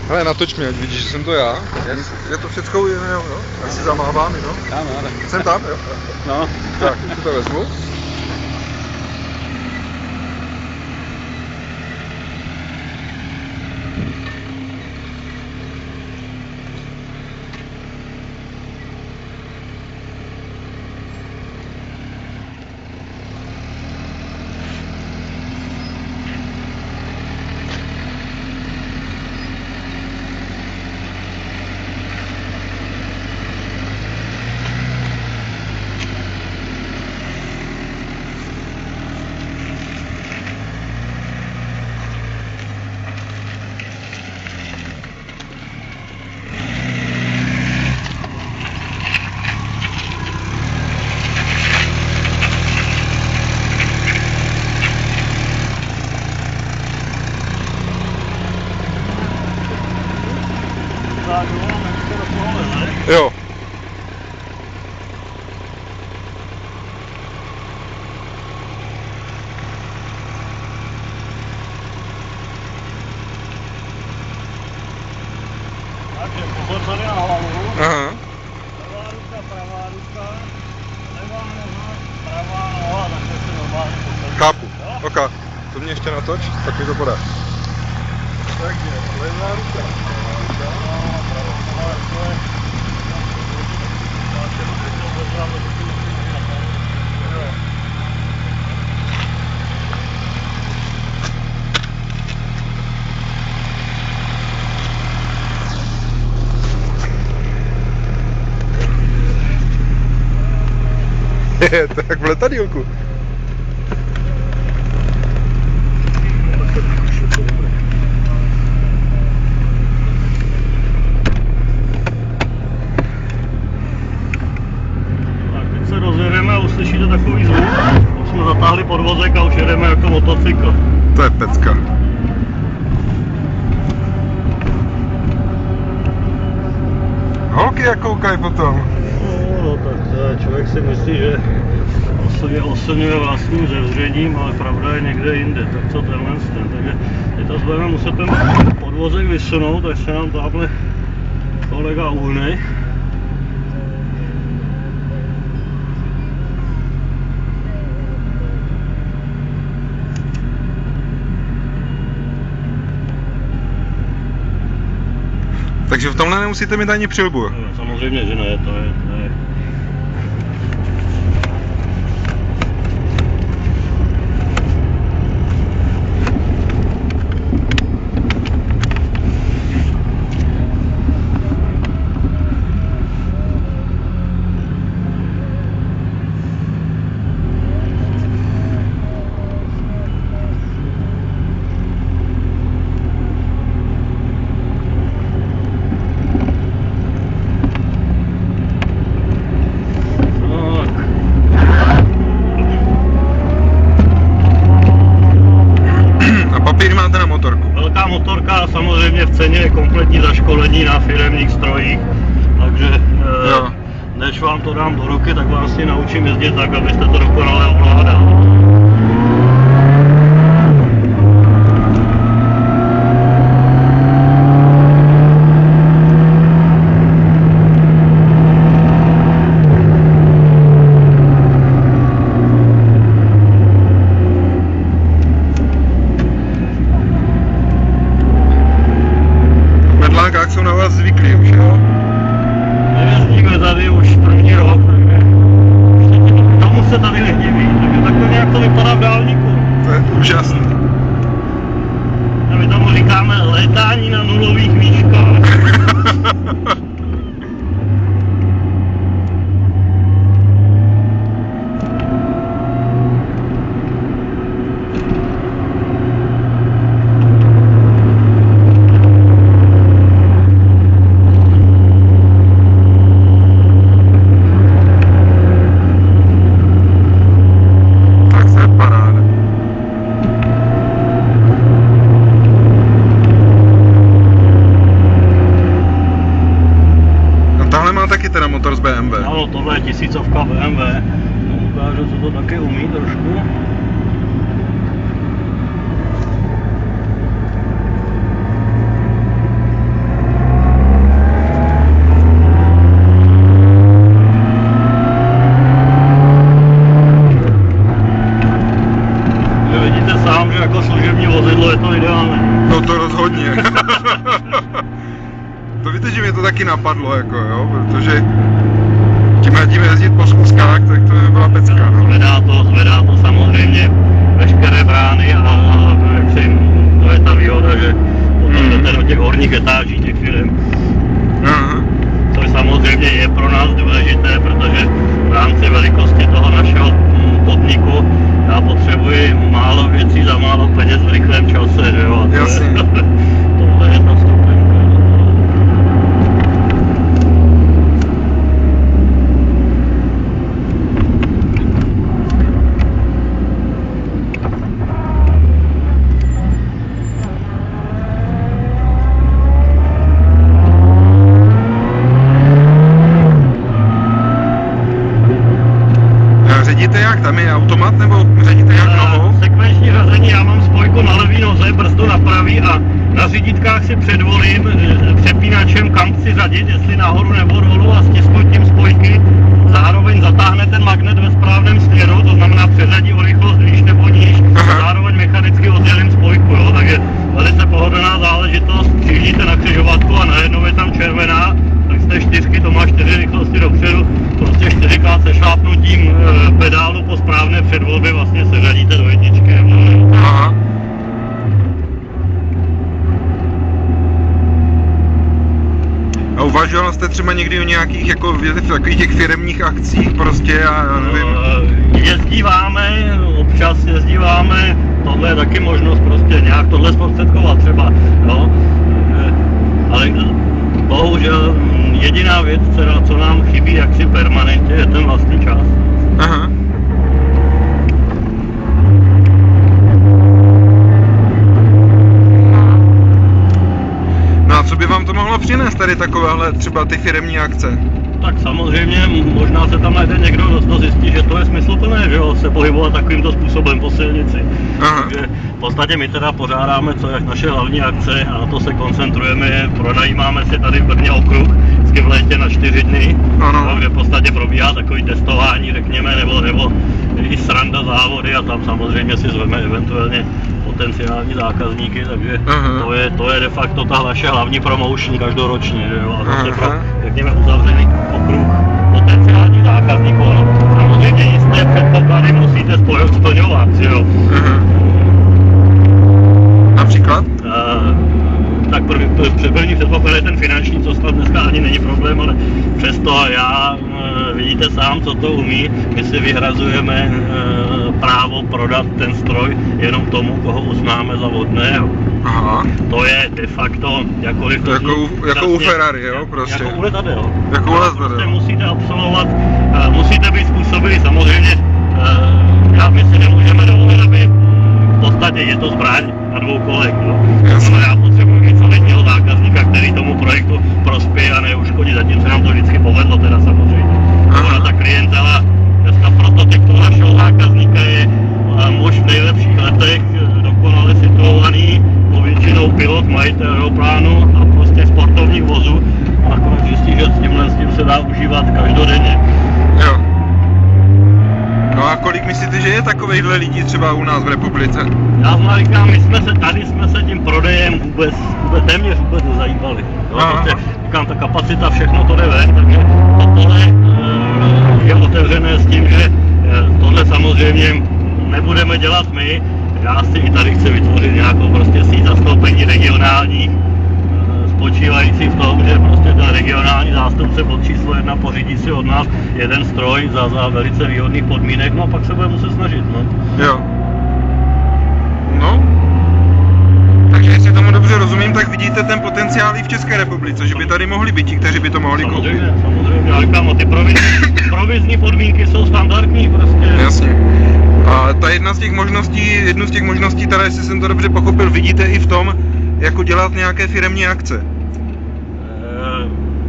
Hele, natoč mě, vidíš, že jsem to já. Je to všecko jiné, jo? Já si zamávám, jo? Ano, ano. Jsem tam, jo? No. Tak, už si to vezmu. Jo. Takže pozor tady na hlavu. Aha. Pravá ruka, levá noha, pravá noha, takhle se normálně posadí. Chápu. Ok. To mě ještě natoč, tak mi to podá. Takže, levá ruka. To je jak v letadýlku. Tak teď se rozjedeme a uslyšíte takový zvuk. Už jsme zatáhli podvozek a už jedeme jako motocykl. To je pecka. Holky jak koukají potom. No tak člověk si myslí, že oslňuje vlastním zevřením, ale pravda je někde jinde. Tak co tenhle ten. Takže teď budeme muset ten podvozek vysunout, až se nám táhle kolega uhne. Takže v tomhle nemusíte mít ani přilbu. No, samozřejmě, že ne, to je. Máte na motorku. Velká motorka, samozřejmě v ceně je kompletní zaškolení na firemních strojích, takže než vám to dám do ruky, tak vás si naučím jezdit tak, abyste to dokonale ovládali. Jak jsou na vás zvyklí už, jo? Nejezdíme tady už první rok, takže tomu se tady nediví, takže takhle nějak to vypadá v dálníku. To je úžasné. A my tomu říkáme létání na nulových výškách. Taky teda motor z BMW. Ano, tohle je 1000 BMW. Ukážu, co to taky umí trošku. taky napadlo, jako jo, protože tím jezdit po schůzkách, tak to by byla pecka, no. Zvedá to samozřejmě veškeré brány a jak se jim, to je ta výhoda, že potom jdete do těch horních etáží těch firm. Aha. Což samozřejmě je pro nás důležité, protože v rámci velikosti toho našeho podniku já potřebuji málo věcí za málo peněz v rychlém čase, že jo? Jasně. Tohle je ta vstupenka. Ředíte jak? Tam je automat nebo ředíte jak nohou? Sekvenční řazení, já mám spojku na levý noze, brzdu na pravý a na řídítkách si předvolím přepínačem, kam chci řadit, jestli nahoru nebo dolů a stisknutím spojky zároveň zatáhne ten magnet ve správném směru, to znamená přeřadí o rychlost výš nebo níž, zároveň mechanicky oddělím spojku, jo, takže velice pohodlná záležitost, přijíždíte na křižovatku a najednou je tam červená, tak z té 4 to má 4 rychlosti dopředu, prostě 4krát sešlápnutím pedálu po správné předvolbě vlastně seřadíte do jedničky. Aha. A uvažoval jste třeba někdy o nějakých jako v takových těch firemních akcích prostě, já nevím. Jezdíváme, občas jezdíváme, tohle je taky možnost prostě nějak tohle zprostředkovat třeba, no. Ale bohužel jediná věc, co nám chybí jaksi permanentně, je ten vlastní čas. Aha. No a co by vám to mohlo přinést tady takovéhle třeba ty firemní akce? Tak samozřejmě možná se tam najde někdo, kdo zjistí, že to je smysluplné, že jo, se pohybovat takovýmto způsobem po silnici. Aha. Takže v podstatě my teda pořádáme co jak naše hlavní akce a na to se koncentrujeme, pronajímáme si tady v Brně okruh, vždycky v létě na 4 dny, Ano. kde v podstatě probíhá takový testování, řekněme, nebo i sranda závody a tam samozřejmě si zveme eventuálně potenciální zákazníky, takže to je de facto ta naše hlavní promotion každoročně, že jo, a zase pro, řekněme, uzavřený okruh potenciálních zákazníků, no, samozřejmě jisté předpoklady musíte splňovat, že jo. Například? Tak první předpoklad je ten finanční, co snad dneska ani není problém, ale přesto vidíte sám, co to umí, my si vyhrazujeme právo prodat ten stroj jenom tomu, koho uznáme za vhodného. Aha. To je de facto jakkoliv to jako u Ferrari, jo, prostě. Jako u letadel. Jako u letadel. Prostě musíte absolvovat, musíte být způsobili samozřejmě, my si nemůžeme dovolit, aby v podstatě je to zbraň na 2 kolech, jo. Já potřebuji mít solidního zákazníka, který tomu projektu prospěje a neuškodí, zatím se nám to vždycky povedlo teda samozřejmě. Ona ta klientela, dneska prototyp toho našeho zákazníka je muž v nejlepších letech, dokonale situovaný, povětšinou pilot, majitel aeroplánu a prostě sportovních vozů a nakonec zjistí, že s tím se dá užívat každodenně. Jo. No a kolik myslíte, že je takovejhle lidí třeba u nás v republice? Já znamená, říkám, tady jsme se tím prodejem vůbec téměř nezajímali. Prostě, říkám, ta kapacita, všechno to jde ven, takže tohle je otevřené s tím, že tohle samozřejmě nebudeme dělat my. Já si i tady chci vytvořit nějakou prostě síť zastoupení regionálních, spočívající v tom, že prostě ten regionální zástupce bod číslo 1 pořídí si od nás jeden stroj za velice výhodných podmínek, no a pak se bude muset snažit, no. Jo. No. Takže jestli tomu dobře rozumím, tak vidíte ten potenciál i v České republice, že by tady mohli být ti, kteří by to mohli koupit. Samozřejmě, já říkám, ty provizní podmínky jsou standardní prostě. Jasně. A ta jednu z těch možností, teda jestli jsem to dobře pochopil, vidíte i v tom, jako dělat nějaké firemní akce.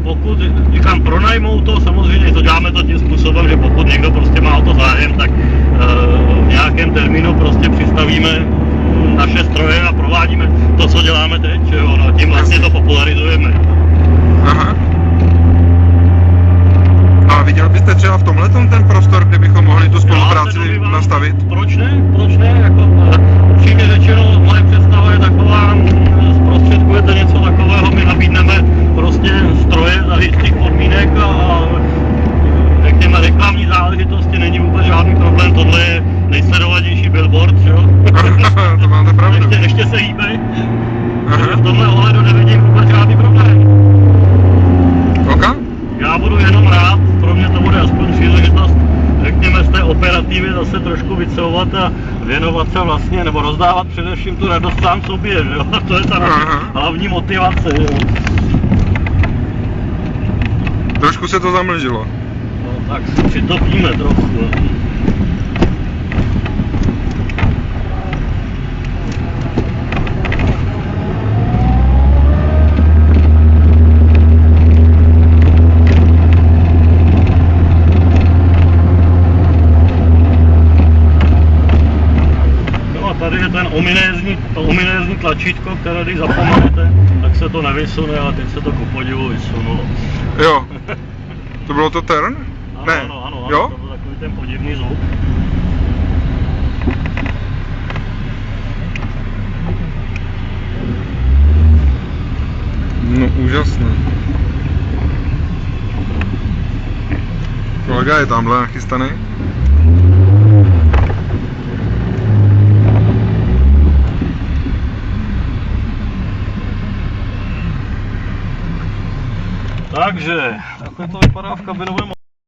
Pokud, říkám, pronajmou to, samozřejmě to děláme to tím způsobem, že pokud někdo prostě má o to zájem, tak v nějakém termínu prostě přistavíme naše stroje a provádíme to, co děláme teď, že jo, no, tím vlastně to popularizujeme. Aha. A viděl byste třeba v tomhletom ten prostor, kde bychom mohli tu spolupráci nastavit? Proč ne, jako upřímně řečeno, moje představa je taková, zprostředkujete něco takového, my nabídneme prostě stroje za jistých podmínek a řekněme reklamní záležitosti není vůbec žádný problém, tohle je nejsledovanější billboard, jo? To máte pravdu. Ještě se hýbe, Aha. takže v tomhle ohledu nevidím vůbec žádný problém. OK? Já budu jenom rád, pro mě to bude aspoň příležitost, řekněme, z té operativy zase trošku vycouvat a věnovat se vlastně, nebo rozdávat především tu radost sám sobě, že jo? To je ta naše Aha. hlavní motivace, jo? Trošku se to zamlžilo. No, tak si přitopíme trochu. No. Tady je ten ominézní tlačítko, které když zapomenete, tak se to nevysune, ale teď se to ku podivu vysunulo. Jo. To bylo to turn? Ano, Ne. ano, Jo? to byl takový ten podivný zvuk. No úžasné. Kolega je tamhle nachystaný. Takže, takhle to vypadá v kabinovém